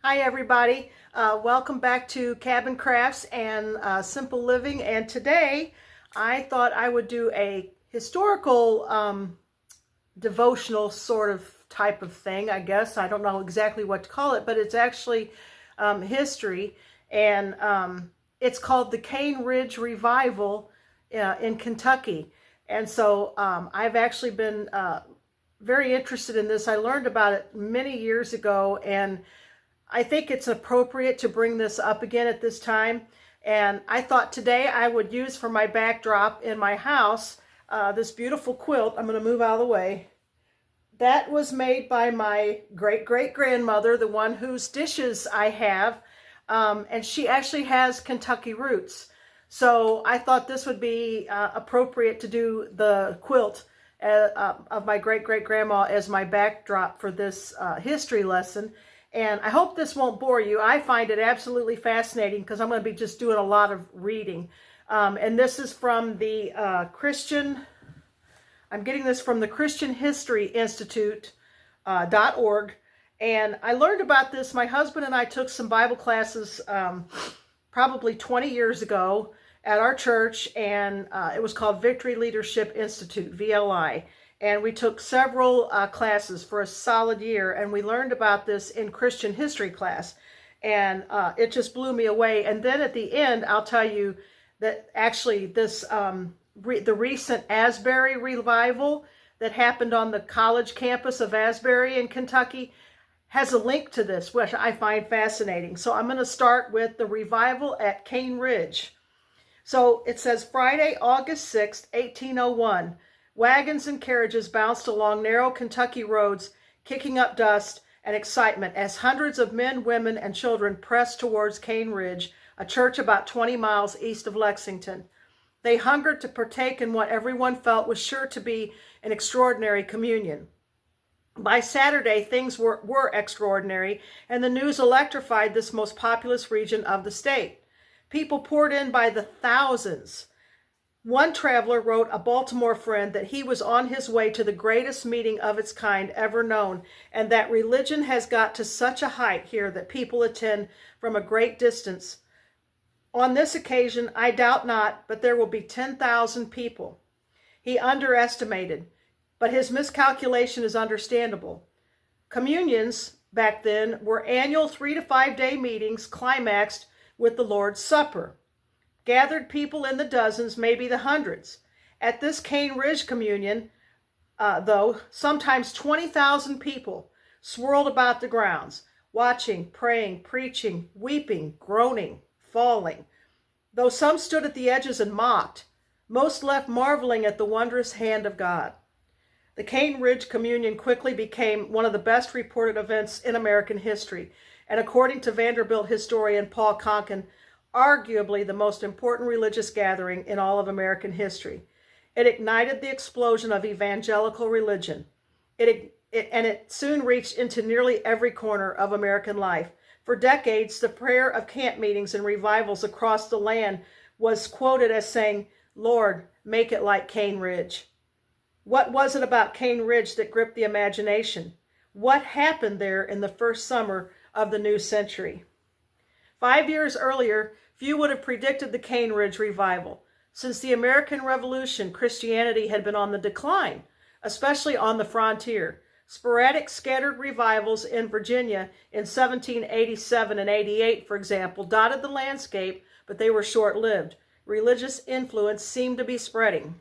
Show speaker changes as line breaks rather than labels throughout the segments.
Hi everybody, welcome back to Cabin Crafts and Simple Living, and today I thought I would do a historical devotional sort of type of thing, I guess. I don't know exactly what to call it, but it's actually history, and it's called the Cane Ridge Revival in Kentucky. And so I've actually been very interested in this. I learned about it many years ago, and I think it's appropriate to bring this up again at this time. And I thought today I would use for my backdrop in my house this beautiful quilt. I'm going to move out of the way. That was made by my great-great-grandmother, the one whose dishes I have. And she actually has Kentucky roots. So I thought this would be appropriate to do the quilt of my great-great-grandma as my backdrop for this history lesson. And I hope this won't bore you. I find it absolutely fascinating because I'm going to be just doing a lot of reading. And this is from the I'm getting this from the Christian History Institute.org. And I learned about this. My husband and I took some Bible classes probably 20 years ago at our church, and it was called Victory Leadership Institute, VLI. And we took several classes for a solid year, and we learned about this in Christian history class. And it just blew me away. And then at the end, I'll tell you that actually this the recent Asbury revival that happened on the college campus of Asbury in Kentucky has a link to this, which I find fascinating. So I'm going to start with the revival at Cane Ridge. So it says Friday, August 6th, 1801. Wagons and carriages bounced along narrow Kentucky roads, kicking up dust and excitement as hundreds of men, women, and children pressed towards Cane Ridge, a church about 20 miles east of Lexington. They hungered to partake in what everyone felt was sure to be an extraordinary communion. By Saturday, things were extraordinary, and the news electrified this most populous region of the state. People poured in by the thousands. One traveler wrote a Baltimore friend that he was on his way to the greatest meeting of its kind ever known, and that religion has got to such a height here that people attend from a great distance. On this occasion, I doubt not, but there will be 10,000 people. He underestimated, but his miscalculation is understandable. Communions back then were annual 3 to 5 day meetings climaxed with the Lord's Supper. Gathered people in the dozens, maybe the hundreds. At this Cane Ridge communion, though, sometimes 20,000 people swirled about the grounds, watching, praying, preaching, weeping, groaning, falling. Though some stood at the edges and mocked, most left marveling at the wondrous hand of God. The Cane Ridge communion quickly became one of the best reported events in American history, and according to Vanderbilt historian Paul Conkin, arguably the most important religious gathering in all of American history. It ignited the explosion of evangelical religion. It soon reached into nearly every corner of American life. For decades, the prayer of camp meetings and revivals across the land was quoted as saying, "Lord, make it like Cane Ridge." What was it about Cane Ridge that gripped the imagination? What happened there in the first summer of the new century? 5 years earlier, few would have predicted the Cane Ridge revival. Since the American Revolution, Christianity had been on the decline, especially on the frontier. Sporadic scattered revivals in Virginia in 1787 and 88, for example, dotted the landscape, but they were short-lived. Religious influence seemed to be spreading.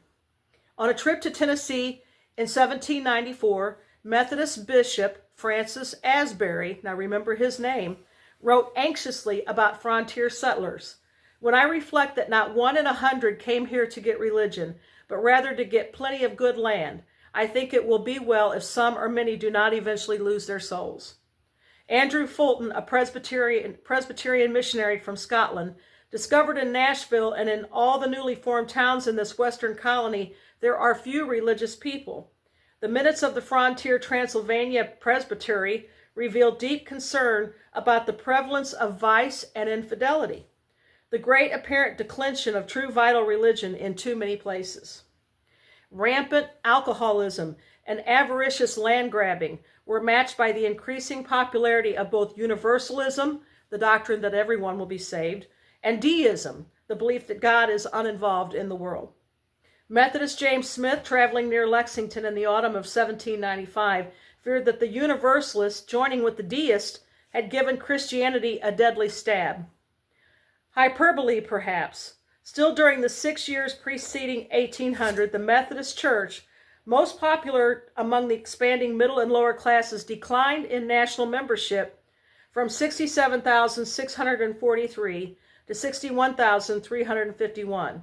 On a trip to Tennessee in 1794, Methodist Bishop Francis Asbury, now remember his name, wrote anxiously about frontier settlers. When I reflect that not 1 in 100 came here to get religion, but rather to get plenty of good land, I think it will be well if some or many do not eventually lose their souls. Andrew Fulton, a Presbyterian missionary from Scotland, discovered in Nashville and in all the newly formed towns in this western colony, there are few religious people. The minutes of the Frontier Transylvania Presbytery reveal deep concern about the prevalence of vice and infidelity, the great apparent declension of true vital religion in too many places. Rampant alcoholism and avaricious land grabbing were matched by the increasing popularity of both universalism, the doctrine that everyone will be saved, and deism, the belief that God is uninvolved in the world. Methodist James Smith, traveling near Lexington in the autumn of 1795, feared that the Universalists, joining with the deists, had given Christianity a deadly stab. Hyperbole, perhaps. Still during the 6 years preceding 1800, the Methodist Church, most popular among the expanding middle and lower classes, declined in national membership from 67,643 to 61,351.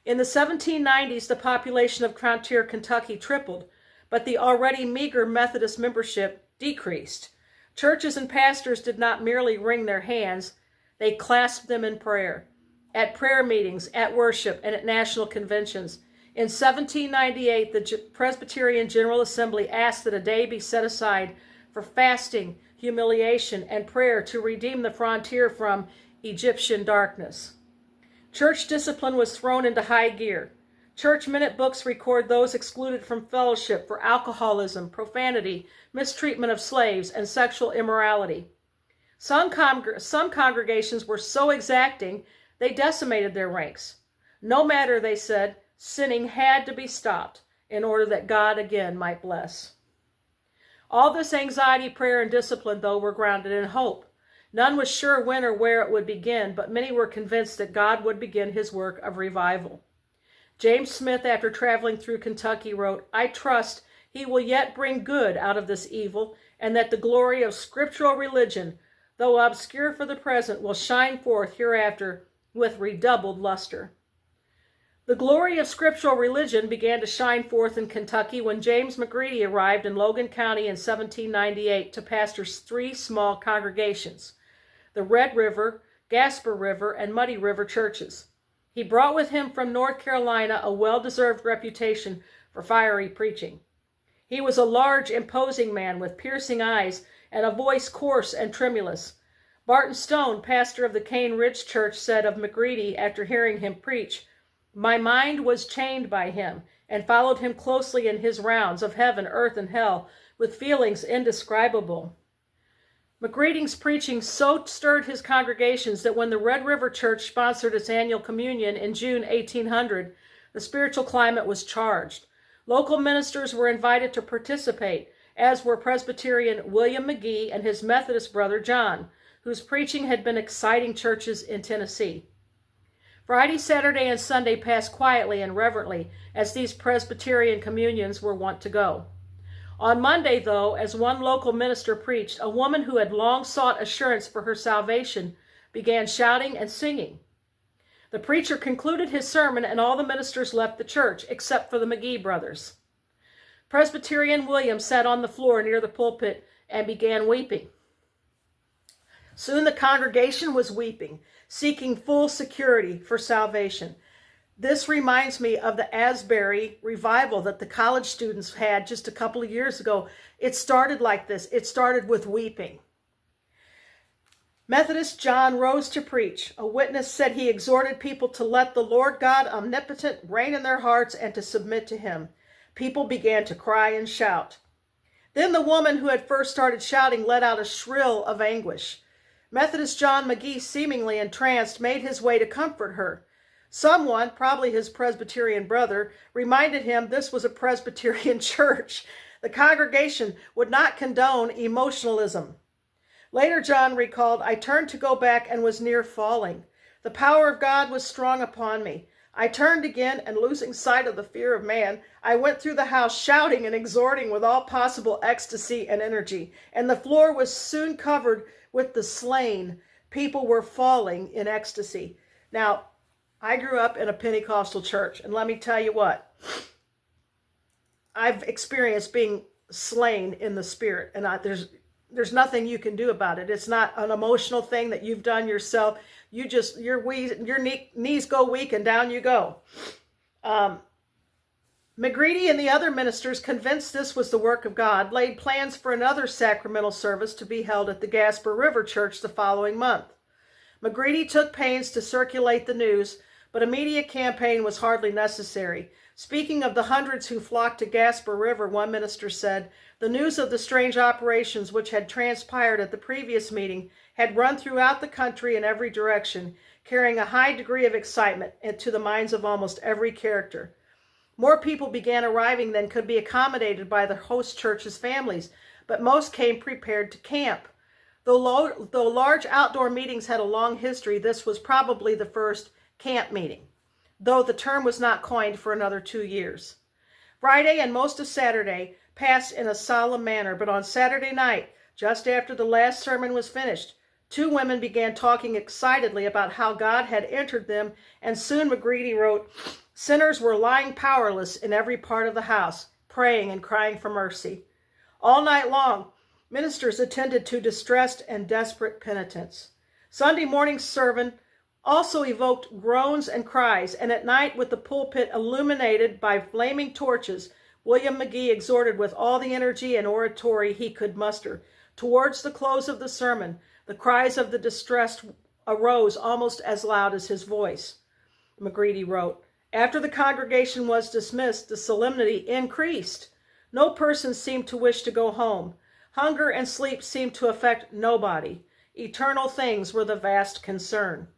In the 1790s, the population of Frontier Kentucky tripled, but the already meager Methodist membership decreased. Churches and pastors did not merely wring their hands, they clasped them in prayer. At prayer meetings, at worship, and at national conventions. In 1798, the Presbyterian General Assembly asked that a day be set aside for fasting, humiliation, and prayer to redeem the frontier from Egyptian darkness. Church discipline was thrown into high gear. Church minute books record those excluded from fellowship for alcoholism, profanity, mistreatment of slaves, and sexual immorality. Some congregations were so exacting they decimated their ranks. No matter, they said, sinning had to be stopped in order that God again might bless. All this anxiety, prayer, and discipline, though, were grounded in hope. None was sure when or where it would begin, but many were convinced that God would begin his work of revival. James Smith, after traveling through Kentucky, wrote, "I trust he will yet bring good out of this evil, and that the glory of scriptural religion, though obscure for the present, will shine forth hereafter with redoubled luster." The glory of scriptural religion began to shine forth in Kentucky when James McGreedy arrived in Logan County in 1798 to pastor 3 small congregations, the Red River, Gasper River, and Muddy River churches. He brought with him from North Carolina a well-deserved reputation for fiery preaching. He was a large, imposing man with piercing eyes and a voice coarse and tremulous. Barton Stone, pastor of the Cane Ridge Church, said of McGreedy after hearing him preach, "My mind was chained by him and followed him closely in his rounds of heaven, earth, and hell with feelings indescribable." McGreedy's preaching so stirred his congregations that when the Red River Church sponsored its annual communion in June 1800, the spiritual climate was charged. Local ministers were invited to participate, as were Presbyterian William McGee and his Methodist brother John, whose preaching had been exciting churches in Tennessee. Friday, Saturday, and Sunday passed quietly and reverently, as these Presbyterian communions were wont to go. On Monday, though, as one local minister preached, a woman who had long sought assurance for her salvation began shouting and singing. The preacher concluded his sermon, and all the ministers left the church, except for the McGee brothers. Presbyterian William sat on the floor near the pulpit and began weeping. Soon the congregation was weeping, seeking full security for salvation. This reminds me of the Asbury revival that the college students had just a couple of years ago. It started like this. It started with weeping. Methodist John rose to preach. A witness said he exhorted people to let the Lord God omnipotent reign in their hearts and to submit to him. People began to cry and shout. Then the woman who had first started shouting let out a shrill of anguish. Methodist John McGee, seemingly entranced, made his way to comfort her. Someone, probably his Presbyterian brother, reminded him this was a Presbyterian church. The congregation would not condone emotionalism. Later, John recalled, "I turned to go back and was near falling. The power of God was strong upon me. I turned again, and losing sight of the fear of man, I went through the house shouting and exhorting with all possible ecstasy and energy, and the floor was soon covered with the slain. People were falling in ecstasy." Now, I grew up in a Pentecostal church, and let me tell you what, I've experienced being slain in the spirit, and there's nothing you can do about it. It's not an emotional thing that you've done yourself. Your knees go weak and down you go. McGreedy and the other ministers, convinced this was the work of God, laid plans for another sacramental service to be held at the Gasper River Church the following month. McGreedy took pains to circulate the news, but a media campaign was hardly necessary. Speaking of the hundreds who flocked to Asbury River, one minister said, the news of the strange operations which had transpired at the previous meeting had run throughout the country in every direction, carrying a high degree of excitement into the minds of almost every character. More people began arriving than could be accommodated by the host church's families, but most came prepared to camp. Though large outdoor meetings had a long history, this was probably the first camp meeting, though the term was not coined for another 2 years. Friday and most of Saturday passed in a solemn manner, but on Saturday night, just after the last sermon was finished, 2 women began talking excitedly about how God had entered them, and soon McGreedy wrote, sinners were lying powerless in every part of the house, praying and crying for mercy. All night long, ministers attended to distressed and desperate penitents. Sunday morning's sermon also evoked groans and cries, and at night, with the pulpit illuminated by flaming torches, William McGee exhorted with all the energy and oratory he could muster. Towards the close of the sermon, the cries of the distressed arose almost as loud as his voice. McGreedy wrote, after the congregation was dismissed, the solemnity increased. No person seemed to wish to go home. Hunger and sleep seemed to affect nobody. Eternal things were the vast concern.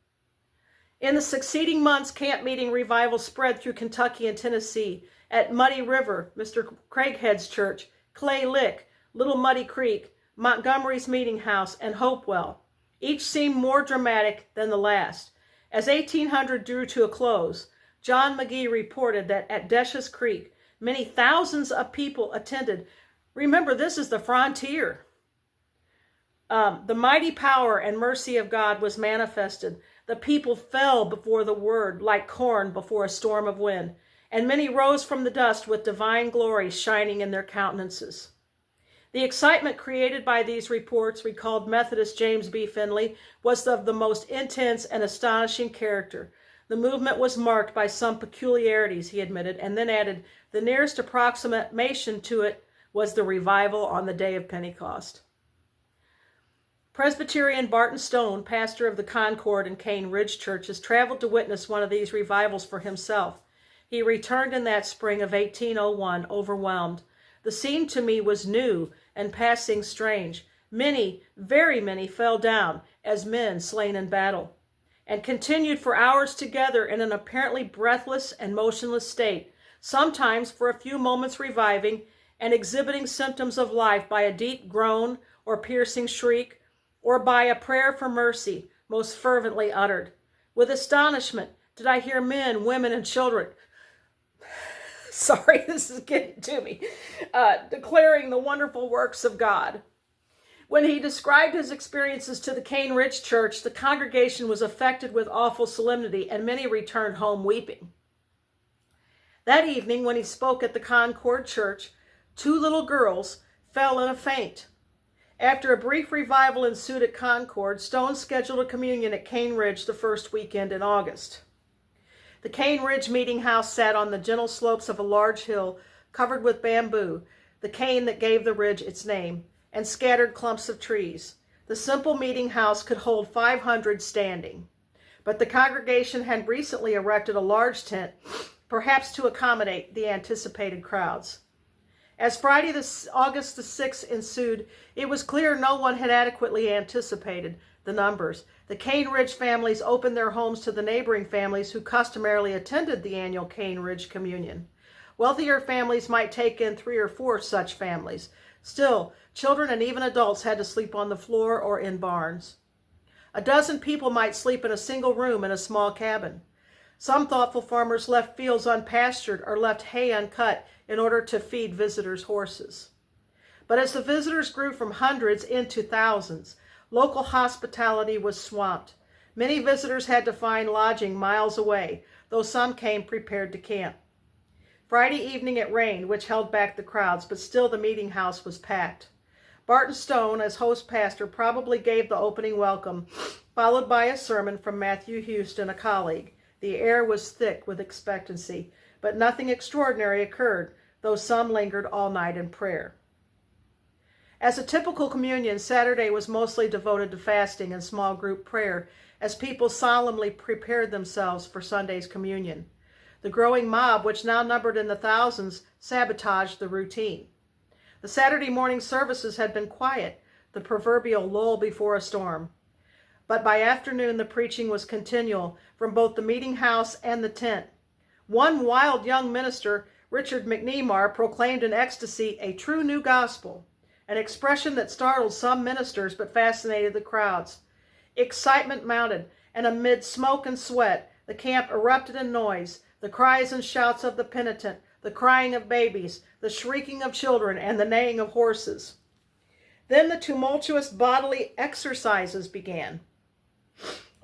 In the succeeding months, camp meeting revival spread through Kentucky and Tennessee. At Muddy River, Mr. Craighead's church, Clay Lick, Little Muddy Creek, Montgomery's Meeting House, and Hopewell. Each seemed more dramatic than the last. As 1800 drew to a close, John McGee reported that at Desha's Creek, many thousands of people attended. Remember, this is the frontier. The mighty power and mercy of God was manifested. The people fell before the word like corn before a storm of wind, and many rose from the dust with divine glory shining in their countenances. The excitement created by these reports, recalled Methodist James B. Finley, was of the most intense and astonishing character. The movement was marked by some peculiarities, he admitted, and then added, the nearest approximation to it was the revival on the day of Pentecost. Presbyterian Barton Stone, pastor of the Concord and Cane Ridge churches, traveled to witness one of these revivals for himself. He returned in that spring of 1801, overwhelmed. The scene to me was new and passing strange. Many, very many, fell down as men slain in battle, and continued for hours together in an apparently breathless and motionless state, sometimes for a few moments reviving and exhibiting symptoms of life by a deep groan or piercing shriek, or by a prayer for mercy most fervently uttered. With astonishment did I hear men, women, and children, sorry, this is getting to me, declaring the wonderful works of God. When he described his experiences to the Cane Ridge Church, the congregation was affected with awful solemnity, and many returned home weeping. That evening, when he spoke at the Concord Church, 2 little girls fell in a faint. After a brief revival ensued at Concord, Stone scheduled a communion at Cane Ridge the first weekend in August. The Cane Ridge Meeting House sat on the gentle slopes of a large hill covered with bamboo, the cane that gave the ridge its name, and scattered clumps of trees. The simple meeting house could hold 500 standing, but the congregation had recently erected a large tent, perhaps to accommodate the anticipated crowds. As Friday, August the 6th ensued, it was clear no one had adequately anticipated the numbers. The Cane Ridge families opened their homes to the neighboring families who customarily attended the annual Cane Ridge Communion. Wealthier families might take in 3 or 4 such families. Still, children and even adults had to sleep on the floor or in barns. A dozen people might sleep in a single room in a small cabin. Some thoughtful farmers left fields unpastured or left hay uncut in order to feed visitors' horses. But as the visitors grew from hundreds into thousands, local hospitality was swamped. Many visitors had to find lodging miles away, though some came prepared to camp. Friday evening it rained, which held back the crowds, but still the meeting house was packed. Barton Stone, as host pastor, probably gave the opening welcome, followed by a sermon from Matthew Houston, a colleague. The air was thick with expectancy, but nothing extraordinary occurred, though some lingered all night in prayer. As a typical communion, Saturday was mostly devoted to fasting and small group prayer, as people solemnly prepared themselves for Sunday's communion. The growing mob, which now numbered in the thousands, sabotaged the routine. The Saturday morning services had been quiet, the proverbial lull before a storm. But by afternoon the preaching was continual from both the meeting house and the tent. One wild young minister, Richard McNemar, proclaimed in ecstasy a true new gospel, an expression that startled some ministers but fascinated the crowds. Excitement mounted, and amid smoke and sweat, the camp erupted in noise, the cries and shouts of the penitent, the crying of babies, the shrieking of children, and the neighing of horses. Then the tumultuous bodily exercises began.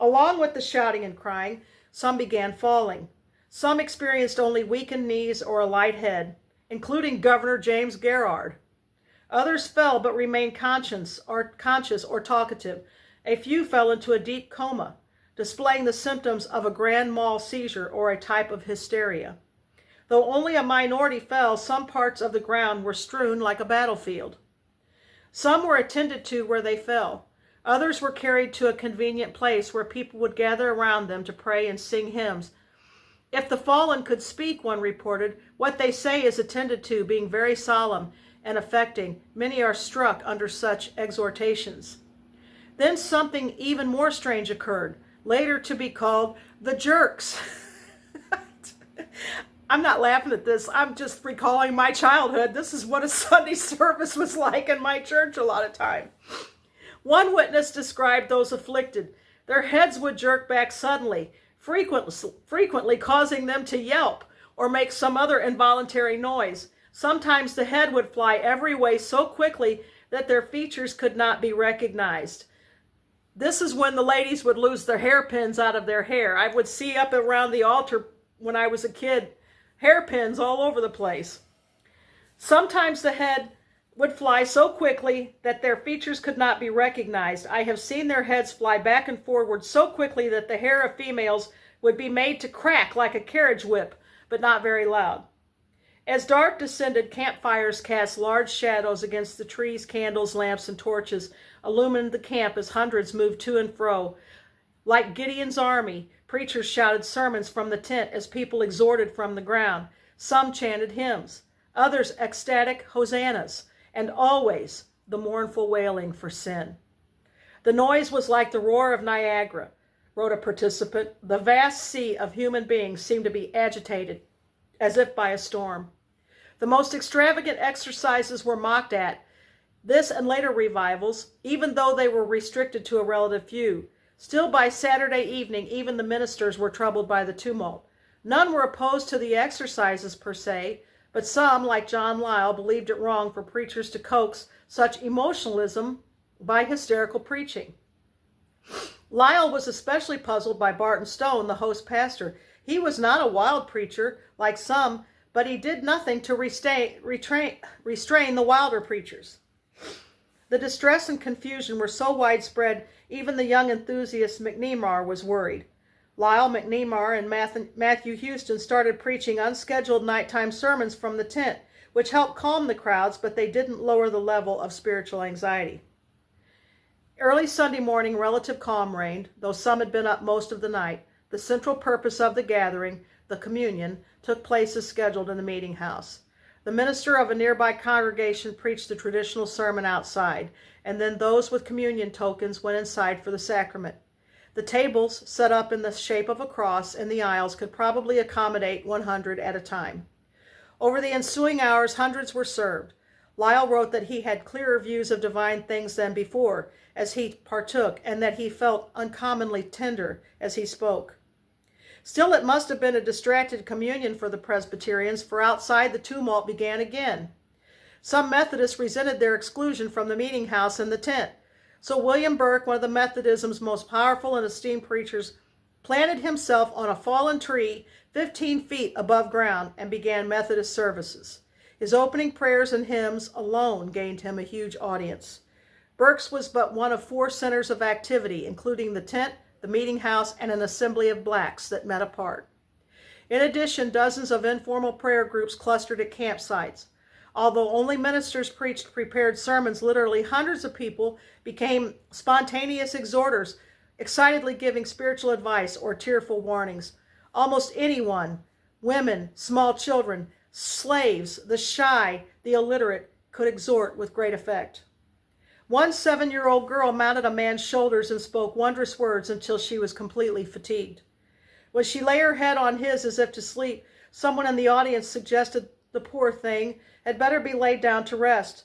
Along with the shouting and crying, some began falling. Some experienced only weakened knees or a light head, including Governor James Garrard. Others fell but remained conscious or talkative. A few fell into a deep coma, displaying the symptoms of a grand mal seizure or a type of hysteria. Though only a minority fell, some parts of the ground were strewn like a battlefield. Some were attended to where they fell. Others were carried to a convenient place where people would gather around them to pray and sing hymns. If the fallen could speak, one reported, what they say is attended to, being very solemn and affecting. Many are struck under such exhortations. Then something even more strange occurred, later to be called the jerks. I'm not laughing at this. I'm just recalling my childhood. This is what a Sunday service was like in my church a lot of time. One witness described those afflicted. Their heads would jerk back suddenly, frequently causing them to yelp or make some other involuntary noise. Sometimes the head would fly every way so quickly that their features could not be recognized. This is when the ladies would lose their hairpins out of their hair. I would see up around the altar when I was a kid, hairpins all over the place. Sometimes the head would fly so quickly that their features could not be recognized. I have seen their heads fly back and forward so quickly that the hair of females would be made to crack like a carriage whip, but not very loud. As dark descended, campfires cast large shadows against the trees, candles, lamps, and torches illumined the camp as hundreds moved to and fro. Like Gideon's army, preachers shouted sermons from the tent as people exhorted from the ground. Some chanted hymns, others ecstatic hosannas, and always the mournful wailing for sin. The noise was like the roar of Niagara, wrote a participant. The vast sea of human beings seemed to be agitated as if by a storm. The most extravagant exercises were mocked at. This and later revivals, even though they were restricted to a relative few. Still by Saturday evening, even the ministers were troubled by the tumult. None were opposed to the exercises per se, but some, like John Lyle, believed it wrong for preachers to coax such emotionalism by hysterical preaching. Lyle was especially puzzled by Barton Stone, the host pastor. He was not a wild preacher, like some, but he did nothing to restrain the wilder preachers. The distress and confusion were so widespread, even the young enthusiast McNemar was worried. Lyle, McNemar, and Matthew Houston started preaching unscheduled nighttime sermons from the tent, which helped calm the crowds, but they didn't lower the level of spiritual anxiety. Early Sunday morning, relative calm reigned, though some had been up most of the night. The central purpose of the gathering, the communion, took place as scheduled in the meeting house. The minister of a nearby congregation preached the traditional sermon outside, and then those with communion tokens went inside for the sacrament. The tables, set up in the shape of a cross in the aisles, could probably accommodate 100 at a time. Over the ensuing hours, hundreds were served. Lyle wrote that he had clearer views of divine things than before as he partook, and that he felt uncommonly tender as he spoke. Still, it must have been a distracted communion for the Presbyterians, for outside the tumult began again. Some Methodists resented their exclusion from the meeting house and the tent. So William Burke, one of the Methodism's most powerful and esteemed preachers, planted himself on a fallen tree 15 feet above ground and began Methodist services. His opening prayers and hymns alone gained him a huge audience. Burke's was but one of 4 centers of activity, including the tent, the meeting house, and an assembly of blacks that met apart. In addition, dozens of informal prayer groups clustered at campsites. Although only ministers preached prepared sermons, literally hundreds of people became spontaneous exhorters, excitedly giving spiritual advice or tearful warnings. Almost anyone Women, small children, slaves, the shy, the illiterate could exhort with great effect. One 7-year-old girl mounted a man's shoulders and spoke wondrous words until she was completely fatigued. When she lay her head on his as if to sleep, someone in the audience suggested the poor thing had better be laid down to rest.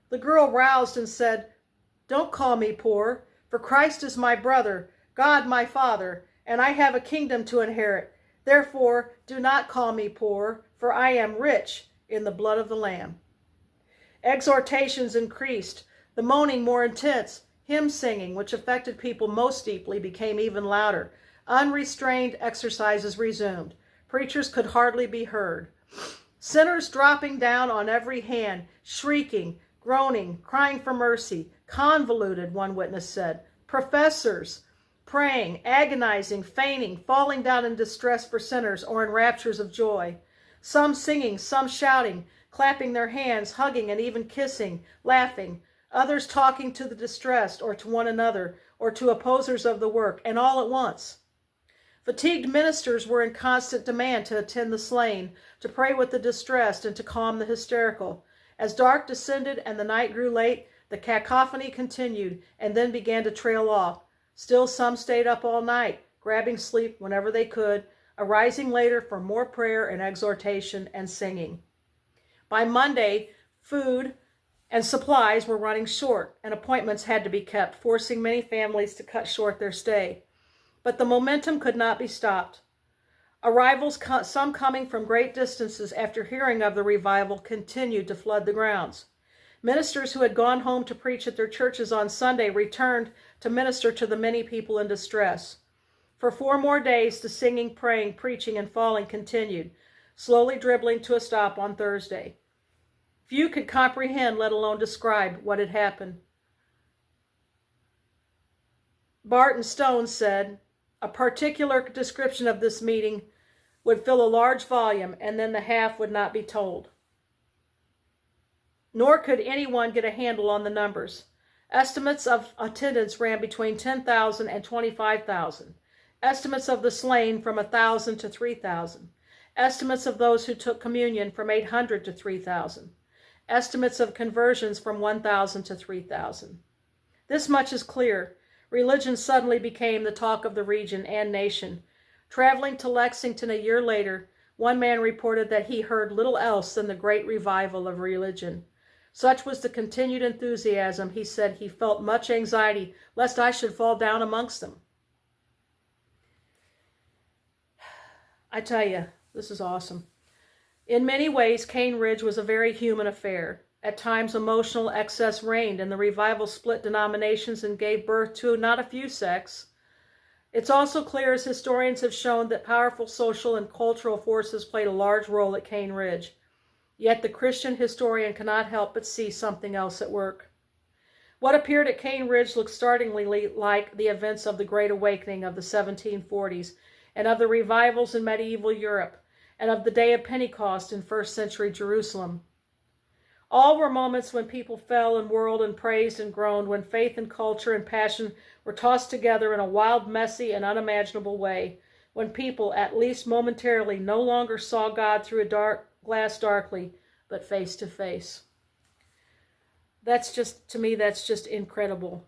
The girl roused and said, "Don't call me poor, for Christ is my brother, God my Father, and I have a kingdom to inherit. Therefore, do not call me poor, for I am rich in the blood of the Lamb." Exhortations increased, the moaning more intense, hymn singing, which affected people most deeply, became even louder. Unrestrained exercises resumed. Preachers could hardly be heard. Sinners dropping down on every hand, shrieking, groaning, crying for mercy. Convoluted, one witness said. Professors praying, agonizing, fainting, falling down in distress for sinners or in raptures of joy. Some singing, some shouting, clapping their hands, hugging and even kissing, laughing. Others talking to the distressed or to one another or to opposers of the work, and all at once. Fatigued ministers were in constant demand to attend the slain, to pray with the distressed, and to calm the hysterical. As dark descended and the night grew late, the cacophony continued and then began to trail off. Still some stayed up all night, grabbing sleep whenever they could, arising later for more prayer and exhortation and singing. By Monday, food and supplies were running short, and appointments had to be kept, forcing many families to cut short their stay. But the momentum could not be stopped. Arrivals, some coming from great distances after hearing of the revival, continued to flood the grounds. Ministers who had gone home to preach at their churches on Sunday returned to minister to the many people in distress. For 4 more days, the singing, praying, preaching, and falling continued, slowly dribbling to a stop on Thursday. Few could comprehend, let alone describe, what had happened. Barton Stone said, "A particular description of this meeting would fill a large volume, and then the half would not be told." Nor could anyone get a handle on the numbers. Estimates of attendance ran between 10,000 and 25,000. Estimates of the slain from 1,000 to 3,000. Estimates of those who took communion from 800 to 3,000. Estimates of conversions from 1,000 to 3,000. This much is clear. Religion suddenly became the talk of the region and nation. Traveling to Lexington a year later, one man reported that he heard little else than the great revival of religion. Such was the continued enthusiasm, he said he felt much anxiety lest I should fall down amongst them. I tell you, this is awesome. In many ways, Cane Ridge was a very human affair. At times, emotional excess reigned, and the revival split denominations and gave birth to not a few sects. It's also clear, as historians have shown, that powerful social and cultural forces played a large role at Cane Ridge. Yet the Christian historian cannot help but see something else at work. What appeared at Cane Ridge looked startlingly like the events of the Great Awakening of the 1740s, and of the revivals in medieval Europe, and of the day of Pentecost in first-century Jerusalem. All were moments when people fell and whirled and praised and groaned, when faith and culture and passion were tossed together in a wild, messy, and unimaginable way, when people, at least momentarily, no longer saw God through a dark glass darkly, but face to face. That's just, to me, that's just incredible.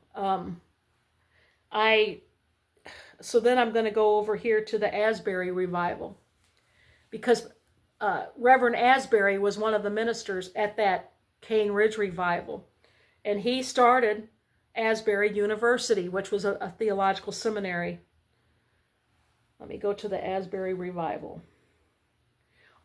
So then I'm going to go over here to the Asbury revival, because Reverend Asbury was one of the ministers at that Cane Ridge revival, and he started Asbury University, which was a theological seminary. Let me go to the Asbury revival.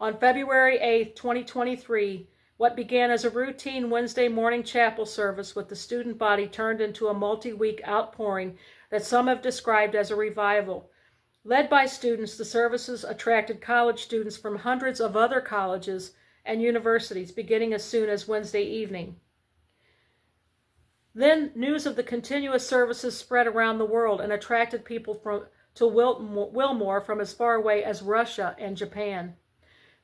On February 8, 2023, what began as a routine Wednesday morning chapel service with the student body turned into a multi-week outpouring that some have described as a revival. Led by students, the services attracted college students from hundreds of other colleges and universities, beginning as soon as Wednesday evening. Then news of the continuous services spread around the world and attracted people to Wilmore from as far away as Russia and Japan.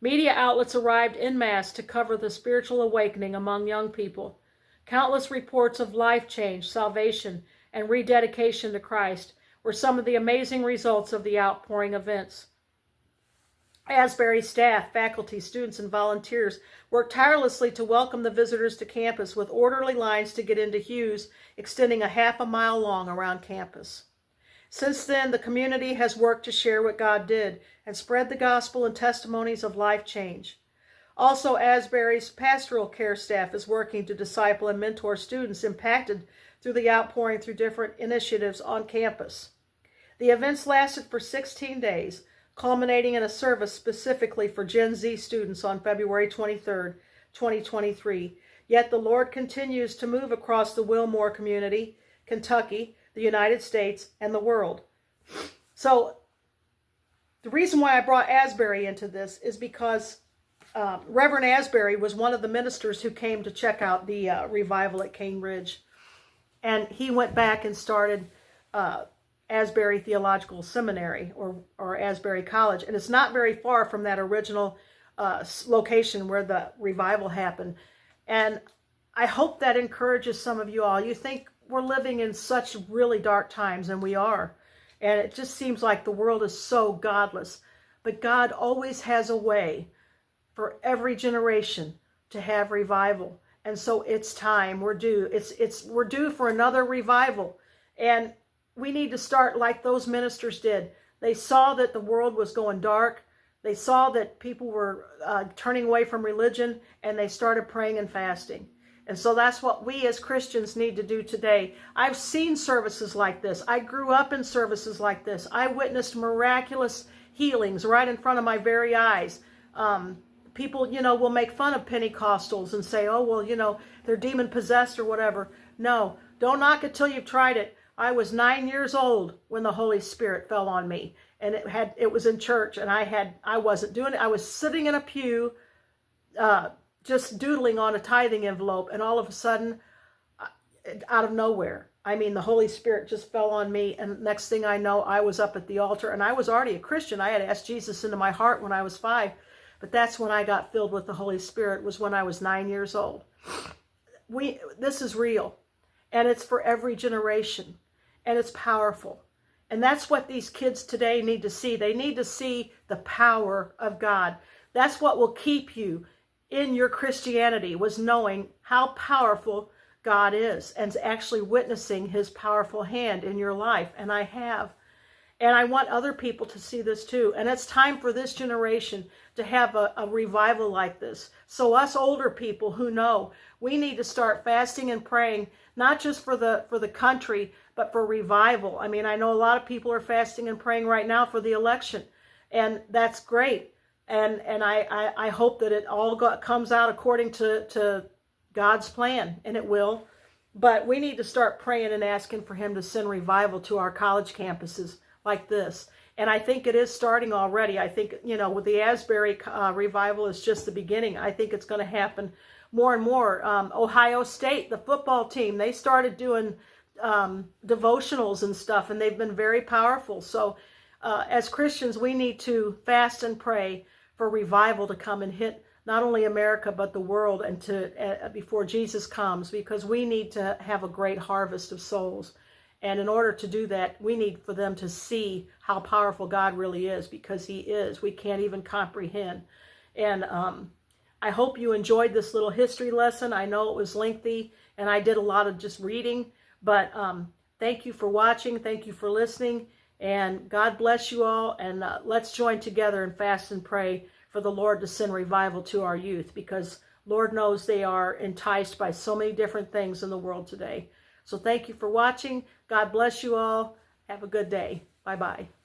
Media outlets arrived en masse to cover the spiritual awakening among young people. Countless reports of life change, salvation, and rededication to Christ were some of the amazing results of the outpouring events. Asbury staff, faculty, students, and volunteers worked tirelessly to welcome the visitors to campus with orderly lines to get into Hughes, extending a half a mile long around campus. Since then, the community has worked to share what God did and spread the gospel and testimonies of life change. Also, Asbury's pastoral care staff is working to disciple and mentor students impacted through the outpouring through different initiatives on campus. The events lasted for 16 days, culminating in a service specifically for Gen Z students on February 23rd, 2023. Yet the Lord continues to move across the Wilmore community, Kentucky, the United States, and the world. So the reason why I brought Asbury into this is because Reverend Asbury was one of the ministers who came to check out the revival at Cane Ridge. And he went back and started Asbury Theological Seminary, or Asbury College. And it's not very far from that original location where the revival happened. And I hope that encourages some of you all. You think we're living in such really dark times, and we are. And it just seems like the world is so godless. But God always has a way for every generation to have revival. And so it's time. We're due. We're due for another revival. And we need to start like those ministers did. They saw that the world was going dark. They saw that people were turning away from religion, and they started praying and fasting. And so that's what we as Christians need to do today. I've seen services like this. I grew up in services like this. I witnessed miraculous healings right in front of my very eyes. People, will make fun of Pentecostals and say, oh, well, they're demon-possessed or whatever. No, don't knock it till you've tried it. I was 9 years old when the Holy Spirit fell on me, and it was in church, and I wasn't doing it. I was sitting in a pew, just doodling on a tithing envelope, and all of a sudden, out of nowhere, the Holy Spirit just fell on me, and next thing I know, I was up at the altar, and I was already a Christian. I had asked Jesus into my heart when I was 5, but that's when I got filled with the Holy Spirit, was when I was 9 years old. This is real, and it's for every generation. And it's powerful. And that's what these kids today need to see. They need to see the power of God. That's what will keep you in your Christianity, was knowing how powerful God is and actually witnessing his powerful hand in your life. And I have. And I want other people to see this too. And it's time for this generation to have a revival like this. So us older people who know, we need to start fasting and praying, not just for the country, but for revival. I know a lot of people are fasting and praying right now for the election, and that's great. And I hope that it all comes out according to God's plan, and it will. But we need to start praying and asking for him to send revival to our college campuses like this. And I think it is starting already. I think, with the Asbury revival is just the beginning. I think it's going to happen more and more. Ohio State, the football team, they started doing devotionals and stuff, and they've been very powerful. So as Christians, we need to fast and pray for revival to come and hit not only America, but the world, and before Jesus comes, because we need to have a great harvest of souls. And in order to do that, we need for them to see how powerful God really is, because he is. We can't even comprehend. And I hope you enjoyed this little history lesson. I know it was lengthy, and I did a lot of just reading. But thank you for watching. Thank you for listening. And God bless you all. And let's join together and fast and pray for the Lord to send revival to our youth, because Lord knows they are enticed by so many different things in the world today. So thank you for watching. God bless you all. Have a good day. Bye-bye.